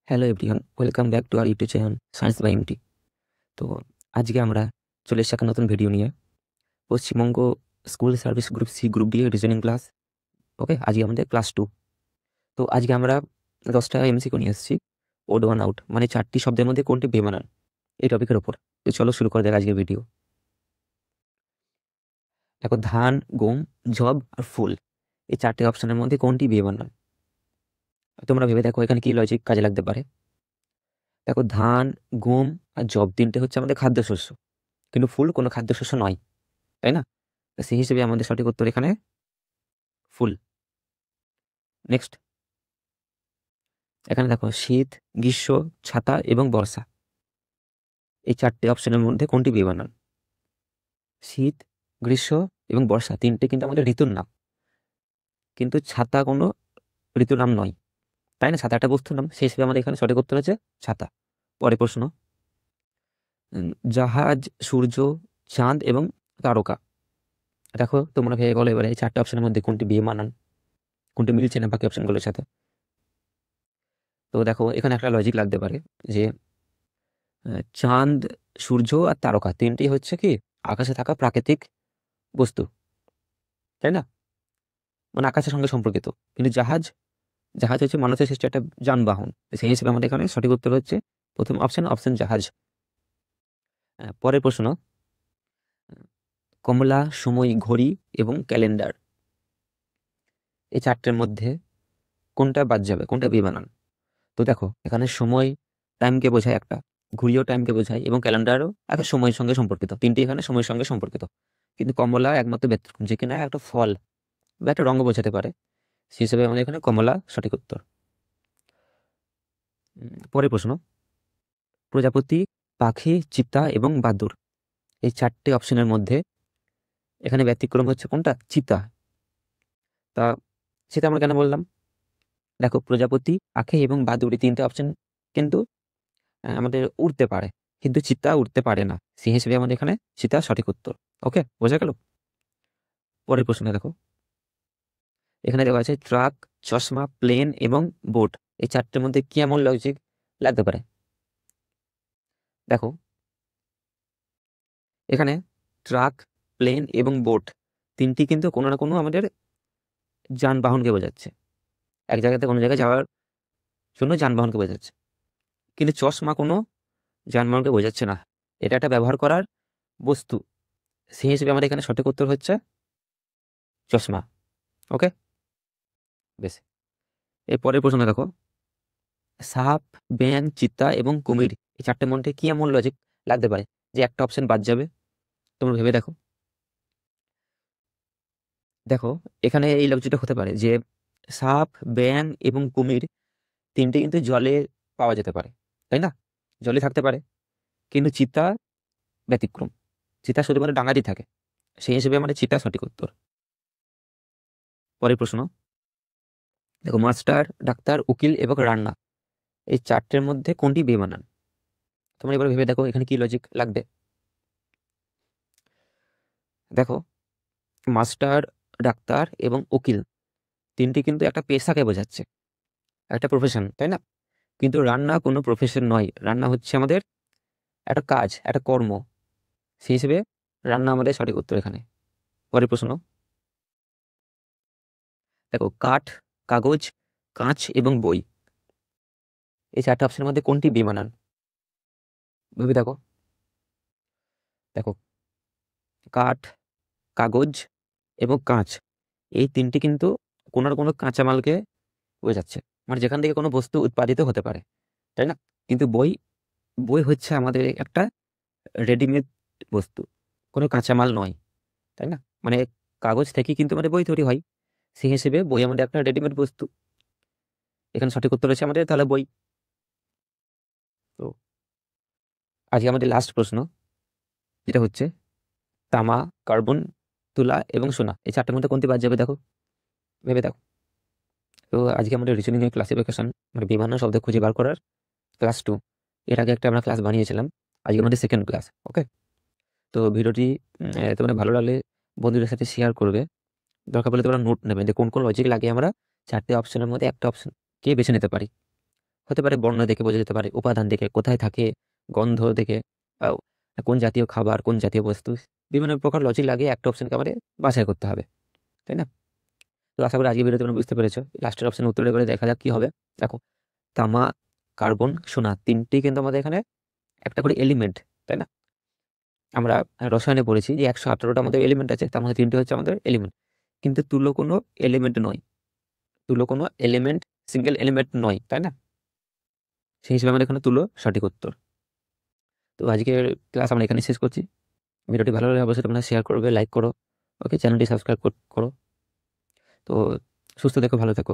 Hello everyone, welcome back to our YouTube channel science by MT. তো আজকে আমরা চলে এসেছি একটা নতুন ভিডিও নিয়ে। Paschimbanga school service group C group D reasoning class. Okay, আজকে আমাদের ক্লাস 2। তো আজকে আমরা 10টা এমসিকিউ নিয়ে এসেছি। ওড ওয়ান আউট, মানে 4টি শব্দের মধ্যে কোনটি বেমানান, এই টপিকের ওপর। তো চলো শুরু করা যাক আজকের ভিডিও। দেখো, ধান, গম, জব আর ফুল, এই 4টে অপশনের মধ্যে কোনটি বেমানান? তোমরা ভেবে দেখো এখানে কি লজিক কাজে লাগতে পারে। দেখো, ধান, গম আর জব তিনটে হচ্ছে আমাদের খাদ্যশস্য, কিন্তু ফুল কোনো খাদ্যশস্য নয়, তাই না? তো সেই হিসেবে আমাদের সঠিক উত্তর এখানে ফুল। নেক্সট, এখানে দেখো, শীত, গ্রীষ্ম, ছাতা এবং বর্ষা, এই 4টে অপশনের মধ্যে কোনটি বেমানান? শীত, গ্রীষ্ম এবং বর্ষা তিনটে কিন্তু আমাদের ঋতুর নাম, কিন্তু ছাতা কোনো ঋতুর নাম নয়, তাই না? ছাতা একটা বস্তুর নাম, সেই হিসেবে আমাদের এখানে সঠিক উত্তর হচ্ছে ছাতা। পরে প্রশ্ন, জাহাজ, সূর্য, চাঁদ এবং তারকা। দেখো, তোমরা ভেবে বলো এবারে এই 4টে অপশনের মধ্যে কোনটি বেমানান, কোনটি মিলছে না বাকি অপশনগুলোর সাথে। তো দেখো, এখানে একটা লজিক লাগতে পারে যে চাঁদ, সূর্য আর তারকা তিনটি হচ্ছে কি আকাশে থাকা প্রাকৃতিক বস্তু, তাই না? মানে আকাশের সঙ্গে সম্পর্কিত। কিন্তু জাহাজ, জাহাজ হচ্ছে মানুষের সৃষ্ট একটা যানবাহন। তো সেই হিসেবে আমাদের এখানে সঠিক উত্তর হচ্ছে প্রথম অপশন, অপশন জাহাজ। পরের প্রশ্ন, কমলা, সময়, ঘড়ি এবং ক্যালেন্ডার, এই 4টের মধ্যে কোনটা বাদ যাবে, কোনটা বেমানান? তো দেখো, এখানে সময় টাইমকে বোঝায় একটা, ঘড়িও টাইমকে বোঝায় এবং ক্যালেন্ডারও একটা সময়ের সঙ্গে সম্পর্কিত, তিনটি এখানে সময়ের সঙ্গে সম্পর্কিত। কিন্তু কমলা একমাত্র ব্যতিক্রম, যে কিনা একটা ফল বা একটা রঙ বোঝাতে পারে, সেই হিসেবে আমাদের এখানে কমলা সঠিক উত্তর। পরের প্রশ্ন, প্রজাপতি, পাখি, চিতা এবং বাদুড়, এই 4টে অপশনের মধ্যে এখানে ব্যতিক্রম হচ্ছে কোনটা? চিতা। তা সেটা আমরা কেন বললাম? দেখো, প্রজাপতি, পাখি এবং বাদুড় এই 3টে অপশন কিন্তু আমাদের উড়তে পারে, কিন্তু চিতা উড়তে পারে না, সেই হিসেবে আমাদের এখানে চিতা সঠিক উত্তর। ওকে, বোঝা গেল? পরের প্রশ্নে দেখো, এখানে দেওয়া আছে ট্রাক, চশমা, প্লেন এবং বোট, এই 4টের মধ্যে কি এমন লজিক লাগতে পারে? দেখো, এখানে ট্রাক, প্লেন এবং বোট তিনটি কিন্তু কোনো না কোনো আমাদের যানবাহনকে বোঝাচ্ছে, এক জায়গাতে কোনো জায়গায় যাওয়ার জন্য যানবাহনকে বোঝাচ্ছে। কিন্তু চশমা কোনো যানবাহনকে বোঝাচ্ছে না, এটা একটা ব্যবহার করার বস্তু, সেই হিসেবে আমাদের এখানে সঠিক উত্তর হচ্ছে চশমা। ওকে, বেশ। এর পরের প্রশ্ন দেখো, সাপ, ব্যাঙ, চিতা এবং কুমির, এই 4টের মধ্যে কি এমন লজিক লাগতে পারে যে একটা অপশন বাদ যাবে? তোমরা ভেবে দেখো। দেখো, এখানে এই লজিকটা হতে পারে যে সাপ, ব্যাঙ এবং কুমির তিনটে কিন্তু জলে পাওয়া যেতে পারে, তাই না? জলে থাকতে পারে, কিন্তু চিতা ব্যতিক্রম, চিতা শুধুমাত্র ডাঙাতেই থাকে, সেই হিসেবে আমাদের চিতা সঠিক উত্তর। পরের প্রশ্ন, দেখো, মাস্টার, ডাক্তার, উকিল এবং রান্না, এই 4টের মধ্যে কোনটি বেমানান? তোমরা এবার ভেবে দেখো এখানে কি লজিক লাগবে। দেখো, মাস্টার, ডাক্তার এবং উকিল তিনটি কিন্তু একটা পেশাকে বোঝাচ্ছে, একটা প্রফেশন, তাই না? কিন্তু রান্না কোনো প্রফেশন নয়, রান্না হচ্ছে আমাদের একটা কাজ, একটা কর্ম, সেই হিসেবে রান্না আমাদের সঠিক উত্তর এখানে। পরের প্রশ্ন, দেখো, কাঠ, কাগজ, কাঁচ এবং বই, এই 4টে অপশনের মধ্যে কোনটি বেমানান? ভেবে দেখো। দেখো, কাঠ, কাগজ এবং কাঁচ, এই তিনটি কিন্তু কোনো না কোনো কাঁচামালকে বোঝাচ্ছে, মানে যেখান থেকে কোনো বস্তু উৎপাদিত হতে পারে, তাই না? কিন্তু বই, বই হচ্ছে আমাদের একটা রেডিমেড বস্তু, কোনো কাঁচামাল নয়, তাই না? মানে কাগজ থেকে কিন্তু আমাদের বই তৈরি হয়, সেই হিসেবে বই আমাদের একটা রেডিমেড বস্তু। এখানে সঠিক উত্তর হচ্ছে আমাদের তাহলে বই। তো আজকে আমাদের লাস্ট প্রশ্ন, যেটা হচ্ছে তামা, কার্বন, তুলা এবং সোনা, এই 4টের মধ্যে কোনটি বাদ যাবে? দেখো, ভেবে দেখো। তো আজকে আমাদের রিজনিং এর ক্লাসিফিকেশন, মানে বিভিন্ন শব্দ খুঁজে বার করার ক্লাস 2, এর আগে একটা আমরা ক্লাস বানিয়েছিলাম, আজকে আমাদের সেকেন্ড ক্লাস। ওকে, তো ভিডিওটি তোমাদের ভালো লাগলে বন্ধুদের সাথে শেয়ার করবে, দরকার পড়লে তোমরা নোট নেবে যে কোন কোন লজিক লাগে আমরা 4টে অপশনের মধ্যে একটা অপশন কে বেছে নিতে পারি। হতে পারে বর্ণ দেখে বোঝা যেতে পারে, উপাদান দেখে, কোথায় থাকে, গন্ধ দেখে, আহ, কোন জাতীয় খাবার, কোন জাতীয় বস্তু, বিভিন্ন প্রকার লজিক লাগিয়ে একটা অপশনকে আমাদের বাছাই করতে হবে, তাই না? তো আশা করি আজকে ভিডিও তোমরা বুঝতে পেরেছো। লাস্টের অপশন উত্তরে করে দেখা যাক কি হবে। দেখো, তামা, কার্বন, সোনা, তিনটেই কিন্তু আমাদের এখানে একটা করে এলিমেন্ট, তাই না? আমরা রসায়নে পড়েছি যে 118টা আমাদের এলিমেন্ট আছে, তার মধ্যে 3টে হচ্ছে আমাদের এলিমেন্ট, কিন্তু তুলো কোনো এলিমেন্ট নয়, তুলো কোনো এলিমেন্ট, সিঙ্গেল এলিমেন্ট নয়, তাই না? সেই হিসেবে আমাদের এখানে তুলো সঠিক উত্তর। তো আজকের ক্লাস আমরা এখানে শেষ করছি। ভিডিওটি ভালো লাগলে অবশ্যই তোমরা শেয়ার করবে, লাইক করো, ওকে, চ্যানেলটি সাবস্ক্রাইব করো। তো সুস্থ থেকো, ভালো থেকো।